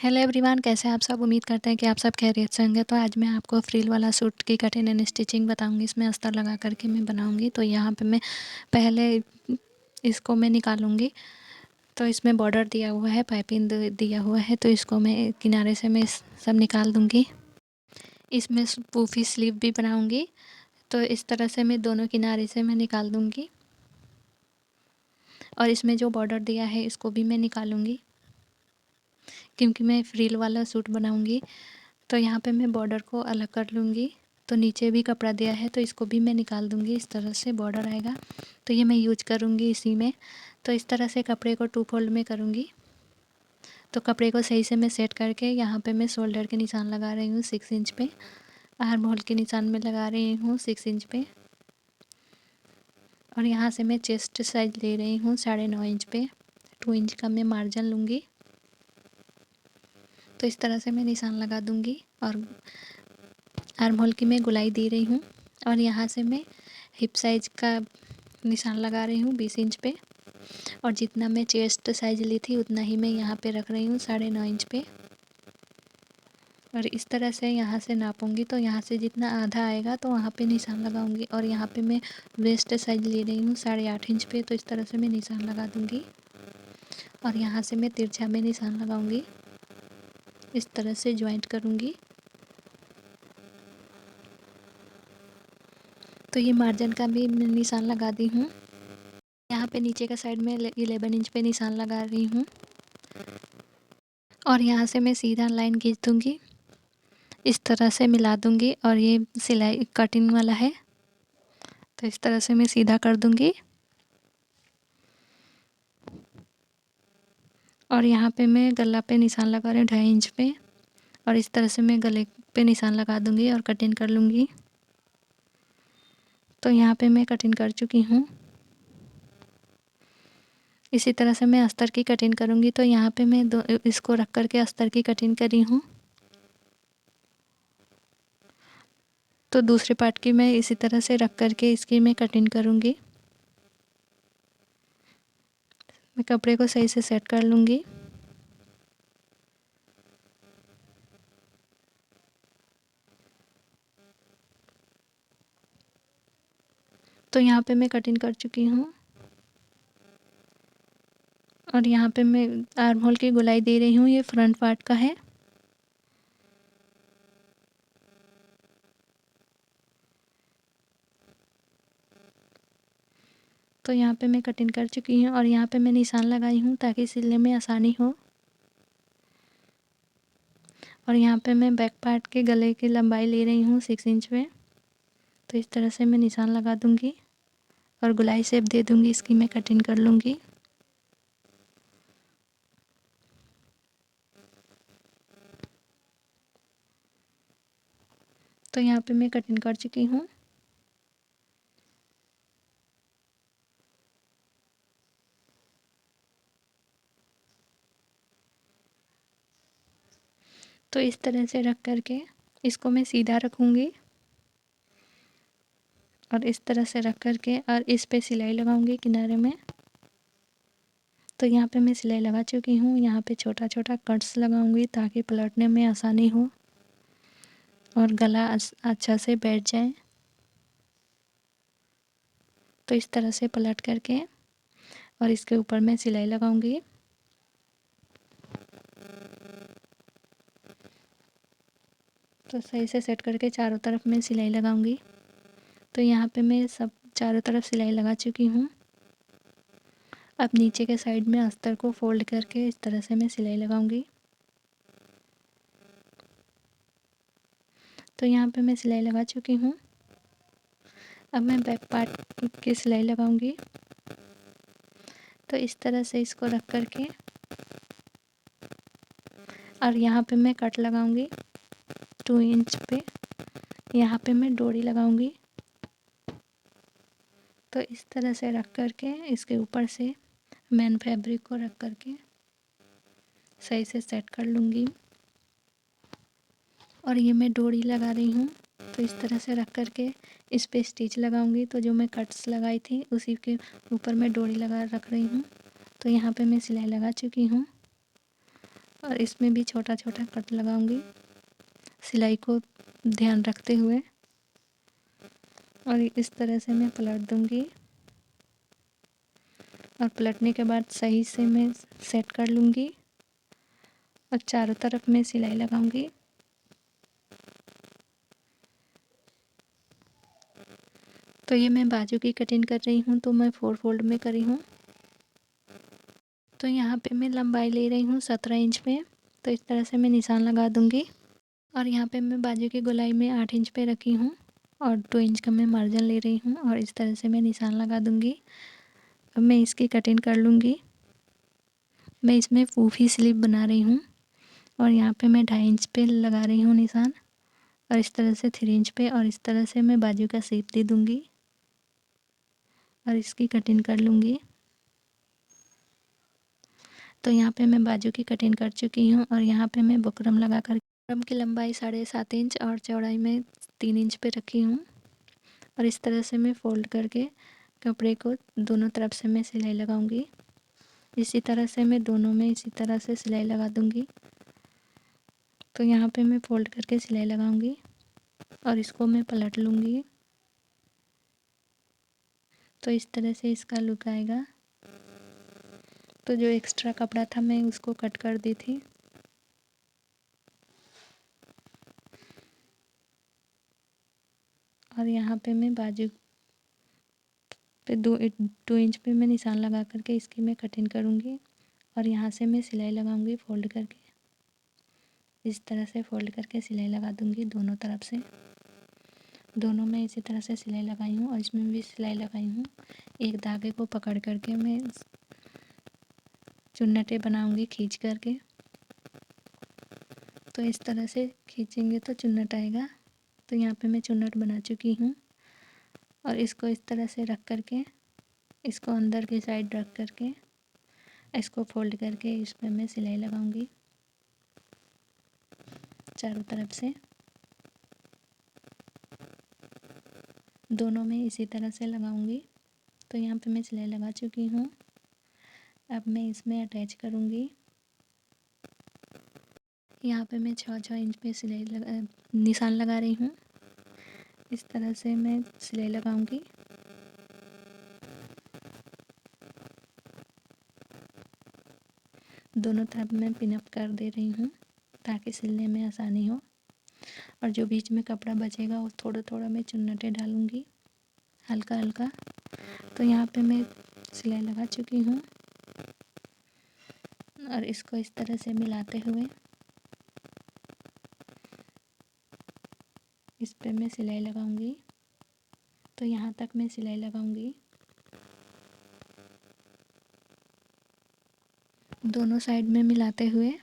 Hello everyone, कैसे हैं आप सब। उम्मीद करते हैं कि आप सब खैरियत से होंगे। तो आज मैं आपको फ्रिल वाला सूट की कटिंग एंड स्टिचिंग बताऊंगी। इसमें अस्तर लगा करके मैं बनाऊंगी। तो यहाँ पे मैं पहले इसको मैं निकालूंगी। तो इसमें बॉर्डर दिया हुआ है, पाइपिंग दिया हुआ है। तो इसको मैं किनारे से मैं सब निकाल दूंगी। इसमें पूफी स्लीव भी बनाऊंगी। तो इस तरह से मैं दोनों किनारे से मैं निकाल दूंगी। और इसमें जो बॉर्डर दिया है इसको भी मैं निकालूंगी, क्योंकि मैं फ्रिल वाला सूट बनाऊंगी। तो यहाँ पे मैं बॉर्डर को अलग कर लूँगी। तो नीचे भी कपड़ा दिया है तो इसको भी मैं निकाल दूँगी। इस तरह से बॉर्डर आएगा, तो ये मैं यूज करूँगी इसी में। तो इस तरह से कपड़े को 2 फोल्ड में करूँगी। तो कपड़े को सही से मैं सेट करके यहाँ पे मैं शोल्डर के निशान लगा रही हूँ 6 इंच पे। आर्म होल के निशान में लगा रही हूँ 6 इंच पे। और यहाँ से मैं चेस्ट साइज ले रही हूँ 9.5 इंच पे। 2 इंच का मैं मार्जिन लूँगी। तो इस तरह से मैं निशान लगा दूँगी। और आर्म होल की मैं गुलाई दे रही हूँ। और यहाँ से मैं हिप साइज का निशान लगा रही हूँ 20 इंच पे। और जितना मैं चेस्ट साइज ली थी उतना ही मैं यहाँ पे रख रही हूँ 9.5 इंच पे। और इस तरह से यहाँ से नापूंगी। तो यहाँ से जितना आधा आएगा तो वहाँ पे निशान लगाऊंगी। और यहाँ पे मैं वेस्ट साइज ले रही हूँ 8.5 इंच पे। तो इस तरह से मैं निशान लगा दूँगी। और यहाँ से मैं तिरछा में निशान लगाऊंगी। इस तरह से ज्वाइंट करूँगी। तो ये मार्जिन का भी मैं निशान लगा दी हूँ। यहाँ पे नीचे का साइड में 11 इंच पे निशान लगा रही हूँ। और यहाँ से मैं सीधा लाइन खींच दूँगी। इस तरह से मिला दूँगी। और ये सिलाई कटिंग वाला है, तो इस तरह से मैं सीधा कर दूँगी। और यहाँ पे मैं गला पे निशान लगा रही हूँ 2.5 इंच पे। और इस तरह से मैं गले पे निशान लगा दूँगी और कटिंग कर लूँगी। तो यहाँ पे मैं कटिंग कर चुकी हूँ। इसी तरह से मैं अस्तर की कटिंग करूँगी। तो यहाँ पे मैं इसको रख कर के अस्तर की कटिंग करी हूँ। तो दूसरे पार्ट की मैं इसी तरह से रख कर के इसकी मैं कटिंग करूँगी। मैं कपड़े को सही से सेट कर लूँगी। तो यहाँ पे मैं कटिंग कर चुकी हूँ। और यहाँ पे मैं आर्म होल की गोलाई दे रही हूँ। ये फ्रंट पार्ट का है। तो यहाँ पे मैं कटिंग कर चुकी हूँ। और यहाँ पे मैं निशान लगाई हूँ ताकि सिलने में आसानी हो। और यहाँ पे मैं बैक पार्ट के गले की लंबाई ले रही हूँ 6 इंच में। तो इस तरह से मैं निशान लगा दूँगी और गोलाई शेप दे दूँगी। इसकी मैं कटिंग कर लूँगी। तो यहाँ पे मैं कटिंग कर चुकी हूँ। तो इस तरह से रख कर के इसको मैं सीधा रखूँगी। और इस तरह से रख कर के और इस पे सिलाई लगाऊंगी किनारे में। तो यहाँ पे मैं सिलाई लगा चुकी हूँ। यहाँ पे छोटा छोटा कट्स लगाऊंगी ताकि पलटने में आसानी हो और गला अच्छा से बैठ जाए। तो इस तरह से पलट करके और इसके ऊपर मैं सिलाई लगाऊंगी। तो सही से सेट करके चारों तरफ मैं सिलाई लगाऊंगी। तो यहाँ पे मैं सब चारों तरफ सिलाई लगा चुकी हूँ। अब नीचे के साइड में अस्तर को फोल्ड करके इस तरह से मैं सिलाई लगाऊंगी। तो यहाँ पे मैं सिलाई लगा चुकी हूँ। अब मैं बैक पार्ट की सिलाई लगाऊंगी। तो इस तरह से इसको रख करके और यहाँ पे मैं कट लगाऊंगी 2 इंच पे। यहाँ पे मैं डोरी लगाऊंगी। तो इस तरह से रख करके इसके ऊपर से मेन फैब्रिक को रख करके सही से सेट कर लूँगी। और ये मैं डोरी लगा रही हूँ। तो इस तरह से रख करके इस पे स्टिच लगाऊंगी। तो जो मैं कट्स लगाई थी उसी के ऊपर मैं डोरी लगा रख रही हूँ। तो यहाँ पे मैं सिलाई लगा चुकी हूँ। और इसमें भी छोटा छोटा कट लगाऊंगी सिलाई को ध्यान रखते हुए। और इस तरह से मैं पलट दूंगी और पलटने के बाद सही से मैं सेट कर लूँगी और चारों तरफ मैं सिलाई लगाऊंगी। तो ये मैं बाजू की कटिंग कर रही हूँ, तो मैं 4 फोल्ड में करी हूँ। तो यहाँ पे मैं लंबाई ले रही हूँ 17 इंच पे। तो इस तरह से मैं निशान लगा दूँगी। और यहाँ पे मैं बाजू की गोलाई में 8 इंच पे रखी हूँ और 2 इंच का मैं मार्जिन ले रही हूँ और इस तरह से मैं निशान लगा दूँगी। अब मैं इसकी कटिंग कर लूँगी। मैं इसमें फूफी स्लीव बना रही हूँ और यहाँ पे मैं 2.5 इंच पे लगा रही हूँ निशान और इस तरह से 3 इंच पे और इस तरह से मैं बाजू का शेप दे दूँगी और इसकी कटिंग कर लूँगी। तो यहाँ पे मैं बाजू की कटिंग कर चुकी हूँ और यहाँ पे मैं बुकरम लगा कर बुकरम की लंबाई 7.5 इंच और चौड़ाई में 3 इंच पे रखी हूँ और इस तरह से मैं फ़ोल्ड करके कपड़े को दोनों तरफ से मैं सिलाई लगाऊंगी। इसी तरह से मैं दोनों में इसी तरह से सिलाई लगा दूंगी। तो यहाँ पे मैं फ़ोल्ड करके सिलाई लगाऊंगी और इसको मैं पलट लूँगी। तो इस तरह से इसका लुक आएगा। तो जो एक्स्ट्रा कपड़ा था मैं उसको कट कर दी थी। और यहाँ पे मैं बाजू पे 2 इंच पे मैं निशान लगा करके इसकी मैं कटिंग करूँगी और यहाँ से मैं सिलाई लगाऊंगी फ़ोल्ड करके। इस तरह से फ़ोल्ड करके सिलाई लगा दूंगी दोनों तरफ से। दोनों में इसी तरह से सिलाई लगाई हूँ और इसमें भी सिलाई लगाई हूँ। एक धागे को पकड़ करके मैं चुन्नटें बनाऊंगी खींच करके। तो इस तरह से खींचेंगे तो चुन्नट आएगा। तो यहाँ पे मैं चुन्नट बना चुकी हूँ और इसको इस तरह से रख करके इसको अंदर की साइड रख करके इसको फोल्ड करके इस पर मैं सिलाई लगाऊंगी चारों तरफ से। दोनों में इसी तरह से लगाऊंगी। तो यहाँ पे मैं सिलाई लगा चुकी हूँ। अब मैं इसमें अटैच करूँगी। यहाँ पे मैं 6-6 इंच पे निशान लगा रही हूँ। इस तरह से मैं सिलाई लगाऊंगी। दोनों तरफ मैं पिन अप कर दे रही हूँ ताकि सिलने में आसानी हो। और जो बीच में कपड़ा बचेगा वो थोड़ा थोड़ा मैं चुन्नटें डालूँगी हल्का हल्का। तो यहाँ पे मैं सिलाई लगा चुकी हूँ और इसको इस तरह से मिलाते हुए इस पे मैं सिलाई लगाऊंगी। तो यहाँ तक मैं सिलाई लगाऊंगी। दोनों साइड में मिलाते हुए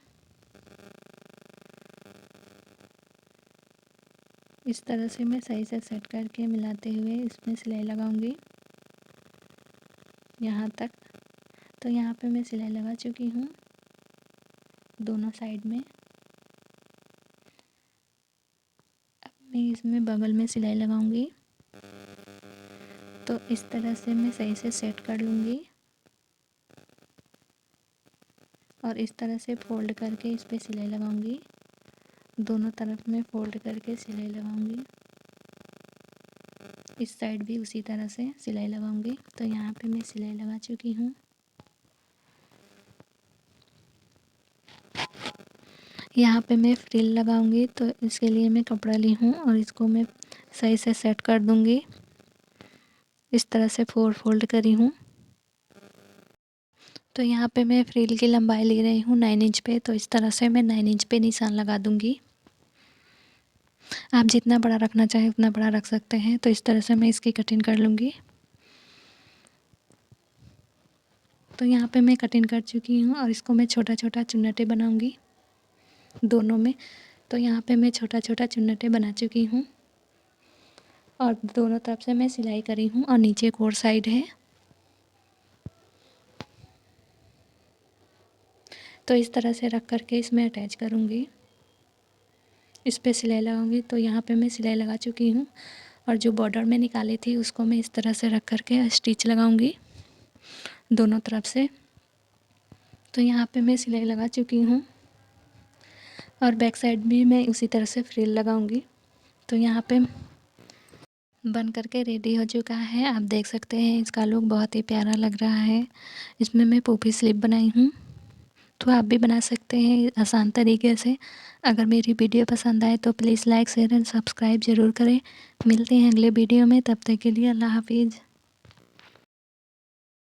इस तरह से मैं सही से सेट करके मिलाते हुए इसमें सिलाई लगाऊंगी यहाँ तक। तो यहाँ पे मैं सिलाई लगा चुकी हूँ दोनों साइड में। अब मैं इसमें बगल में सिलाई लगाऊंगी। तो इस तरह से मैं सही से सेट कर लूँगी और इस तरह से फोल्ड करके इस पर सिलाई लगाऊंगी। दोनों तरफ में फोल्ड करके सिलाई लगाऊंगी। इस साइड भी उसी तरह से सिलाई लगाऊंगी। तो यहाँ पे मैं सिलाई लगा चुकी हूँ। यहाँ पे मैं फ्रिल लगाऊंगी। तो इसके लिए मैं कपड़ा ली हूँ और इसको मैं सही से सेट कर दूंगी। इस तरह से 4 फोल्ड करी हूँ। तो यहाँ पे मैं फ्रिल की लंबाई ले रही हूँ 9 इंच पे। तो इस तरह से मैं 9 इंच पे निशान लगा दूंगी। आप जितना बड़ा रखना चाहें उतना बड़ा रख सकते हैं। तो इस तरह से मैं इसकी कटिंग कर लूँगी। तो यहाँ पे मैं कटिंग कर चुकी हूँ और इसको मैं छोटा छोटा चुन्नटें बनाऊँगी दोनों में। तो यहाँ पे मैं छोटा छोटा चुन्नटें बना चुकी हूँ और दोनों तरफ से मैं सिलाई करी हूँ और नीचे एक और साइड है। तो इस तरह से रख करके इसमें अटैच करूँगी। इस पे सिलाई लगाऊंगी। तो यहाँ पे मैं सिलाई लगा चुकी हूँ और जो बॉर्डर में निकाली थी उसको मैं इस तरह से रख करके स्टिच लगाऊंगी दोनों तरफ से। तो यहाँ पे मैं सिलाई लगा चुकी हूँ और बैक साइड भी मैं उसी तरह से फ्रिल लगाऊंगी। तो यहाँ पे बन करके रेडी हो चुका है। आप देख सकते हैं इसका लुक बहुत ही प्यारा लग रहा है। इसमें मैं पोपी स्लीप बनाई हूँ, तो आप भी बना सकते हैं आसान तरीके से। अगर मेरी वीडियो पसंद आए तो please like share and subscribe ज़रूर करें। मिलते हैं अगले वीडियो में, तब तक के लिए अल्लाह हाफिज़।